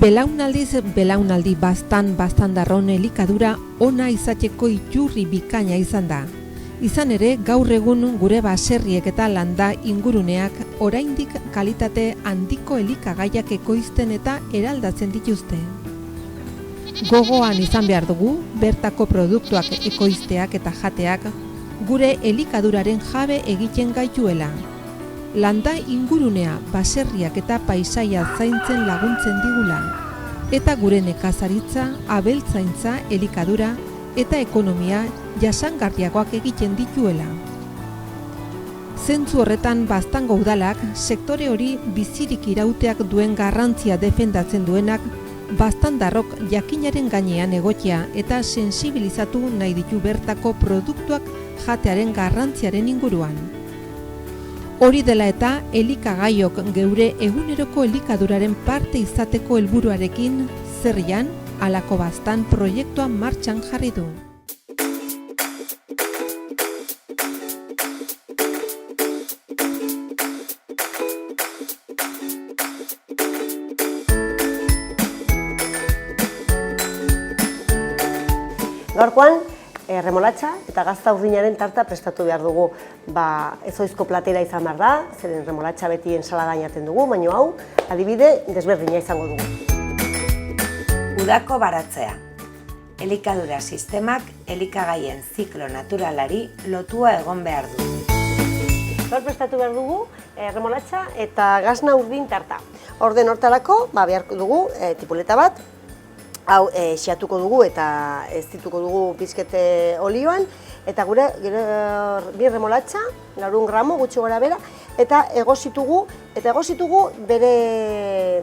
Belaunaldiz belaunaldi baztan-darron elikadura ona izateko iturri bikaina izan da. Izan ere, gaur egun gure baserriek eta landa inguruneak oraindik kalitate handiko elikagaiak ekoizten eta eraldatzen dituzte. Gogoan izan behar dugu, bertako produktuak ekoizteak eta jateak gure elikaduraren jabe egiten gaituela. Landa ingurunea, baserriak eta paisaia zaintzen laguntzen digula, eta gure nekazaritza, abeltzaintza, elikadura eta ekonomia jasangarriagoak egiten dituela. Zentzu horretan Baztango udalak sektore hori bizirik irauteak duen garrantzia defendatzen duenak baztandarrok jakinaren gainean egotea eta sensibilizatu nahi ditu bertako produktuak jatearen garrantziaren inguruan. Hori dela eta elikagaiok geure eguneroko elikaduraren parte izateko helburuarekin Zerrian halako baztan proiektua martxan jarri du. Gaurkoan, remolatxa eta gazta urdinaren tarta prestatu behar dugu. Ezoizko platera izan behar da, zeren remolatxa beti ensaladan jaten dugu, baina hau, adibide, desberdina izango dugu. Udako baratzea. Elikadura sistemak elikagaien ziklo naturalari lotua egon behar du. Gaur prestatu behar dugu, remolatxa eta gazna urdin tarta. Orden hortarako, beharko dugu tipuleta bat, hau xeatuko dugu eta ez dituko dugu pizkete olioan, eta gure bi remolatxa, 100 gramo gutxi gora bera, eta egositugu bere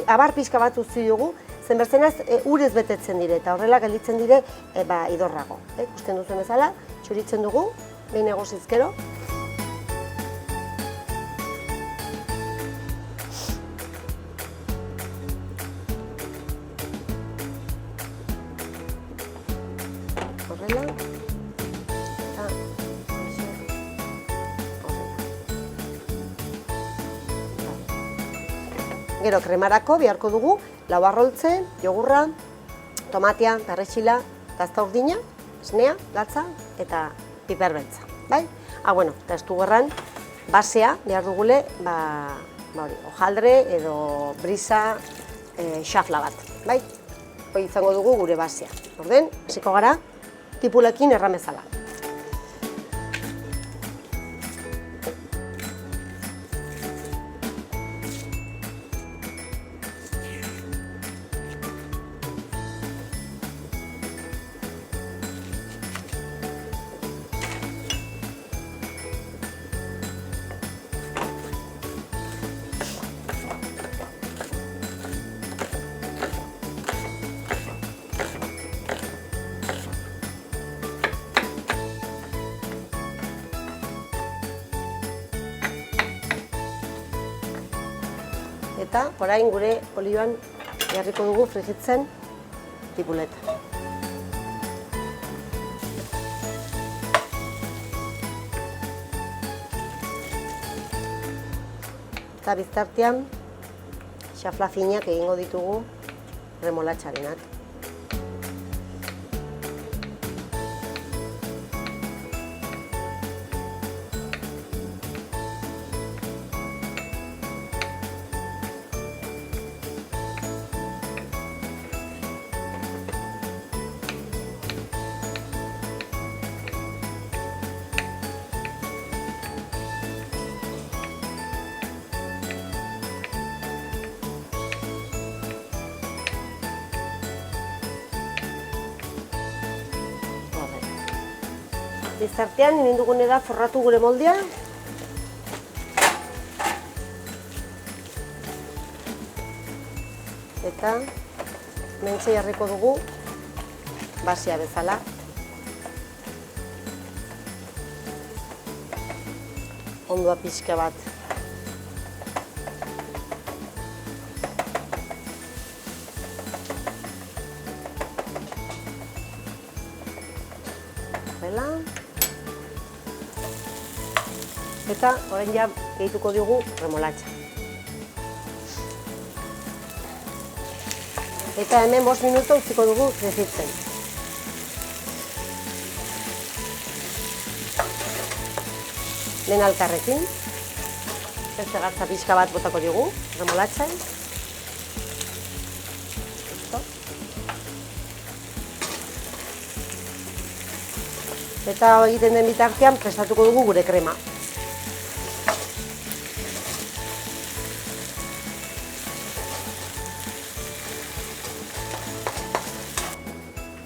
abar pixka bat utzi dugu, zen berzenaz urez betetzen dire eta horrela gelditzen dire idorrago. Ikusten duzuen bezala, txuritzen dugu, behin egosizkero. Horrela, eta gero kremarako beharko dugu lauarroltze, jogurra, tomatea, perretxila, gazta urdina, esnea, latza eta piperbeltza. Eta estu gerran, basea behar dugule, hojaldre edo brisa xafla bat. Hoi izango dugu gure basea. Orden, hasiko gara, tipulekin erramezala. Eta, orain gure olioan jarriko dugu frijitzen tipuleta. Eta biztartean, xafla finak egingo ditugu remolatxarenak. Biztartean, egin dugune da forratu gure moldea. Eta mentxe jarriko dugu basea bezala. Ondua pixka bat. Horrela. Eta orain ja gehituko diogu remolatxa. Eta hemen 5 minutu utziko dugu frijitzen. Lehen alkarrekin. Beste gatza pixka bat botako diogu, remolatxan. Eta egiten den bitartean prestatuko dugu gure krema.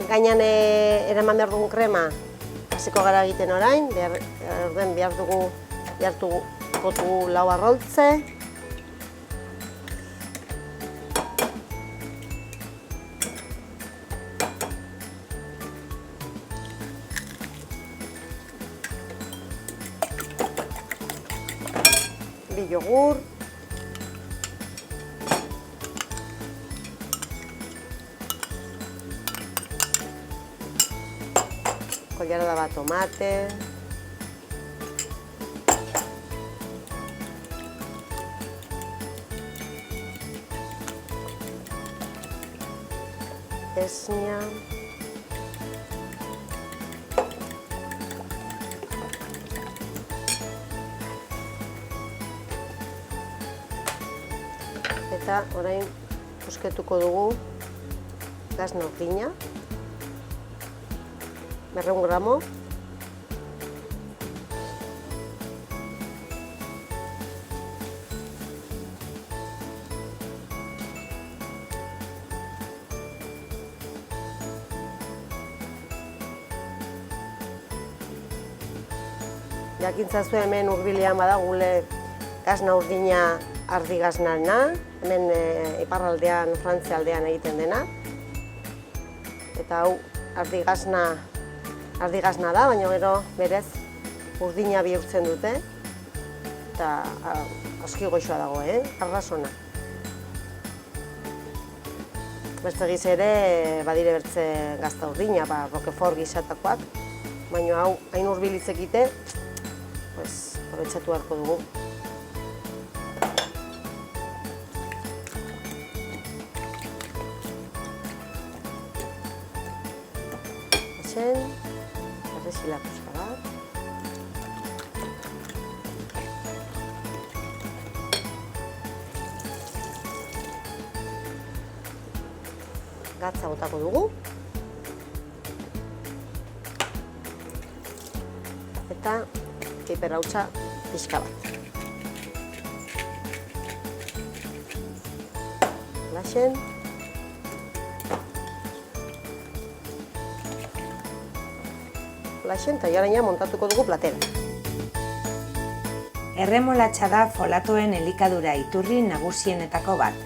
Gainan eraman behar dugun krema hasiko gara egiten orain, behar dugu lau arroltze. Bi yogur. Collarada bat tomate. Esnia. Eta orain busketuko dugu gazna urdina. 200 gramo. Jakintzazu hemen hurbilean badagule gazna urdina ardi gaznarena, hemen iparraldean, Frantzia aldean egiten dena. Eta hau ardi gazna da, baina gero berez urdina bihurtzen dute. Eta aski goxoa dago, arrasona. Beste giz ere badire bertze gazta urdina, Roquefort gizatakoak, baina hau hain hurbilitzekite, aprobetxatu beharko dugu. Perrexila puzka bat. Gatza botako dugu. Eta piper hautsa pixka bat. Laxen. Eta jaraina montatuko dugu platera. Erremolatxa da folatoen elikadura iturri nagusienetako bat.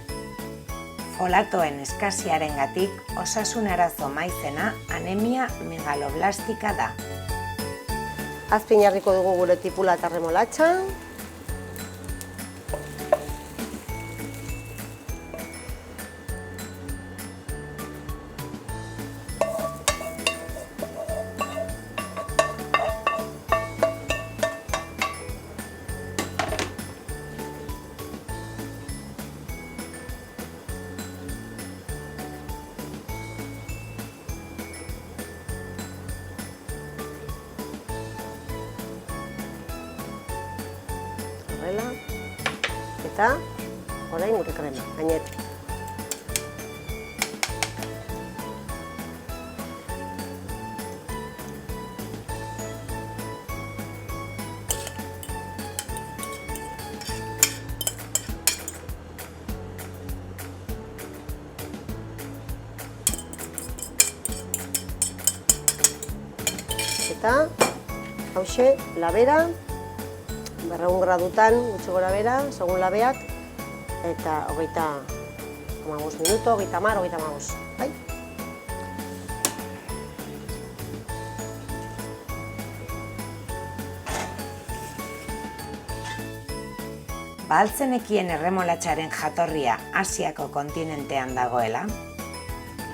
Folatoen eskasiarengatik osasun arazo maizena anemia megaloblastika da. Azpin jarriko dugu gure tipula eta remolatxa. Eta orain gure krema, gainetik. Eta hauxe labera, 200 gradutan gutxi gora bera, segun labeak, eta 35 minuto, 30-35, bai? Altzenekien erremolatxaren jatorria Asiako kontinentean dagoela?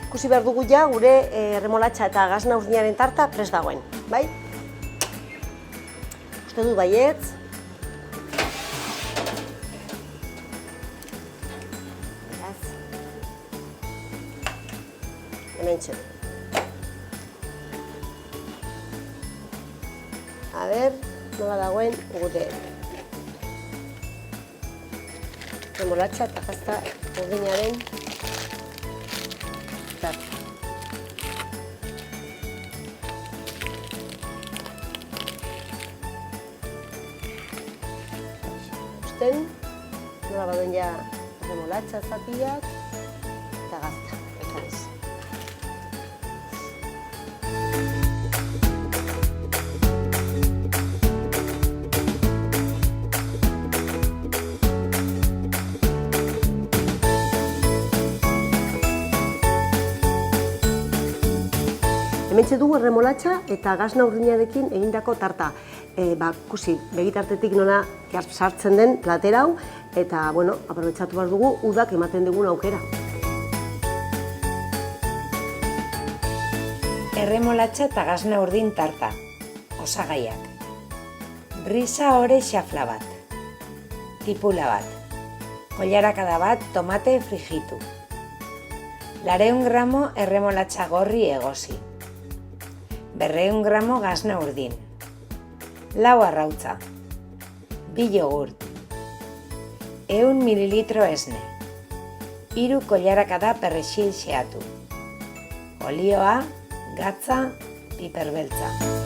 Ikusi behar dugu ja gure erremolatxa eta gazna urdinaren tarta prest dagoen, bai? Uste du baietz. hementxe. A ber, nola dagoen gure remolatxa eta gazta urdinaren tarta. Usten, nola badoen ja remolatxa zatiak eta gazta. Eta ez. Hementxe dugu erremolatxa eta gazna urdinarekin egindako tarta. Kusi, begitartetik nola sartzen den platera hau, eta, bueno, aprobetxatu behar dugu udak ematen dugun aukera. Erremolatxa eta gazna urdin tarta. Osagaiak. Brisa ore xafla bat. Tipula bat. Kollarakada bat tomate frijitu. 200 gramo erremolatxa gorri egosi. 200 gramo gazna urdin. 4 arrautza. 2 jogurt. 100 mililitro esne. 3 kollarakada perrexil xeatu. Olioa, gatza, piper beltza.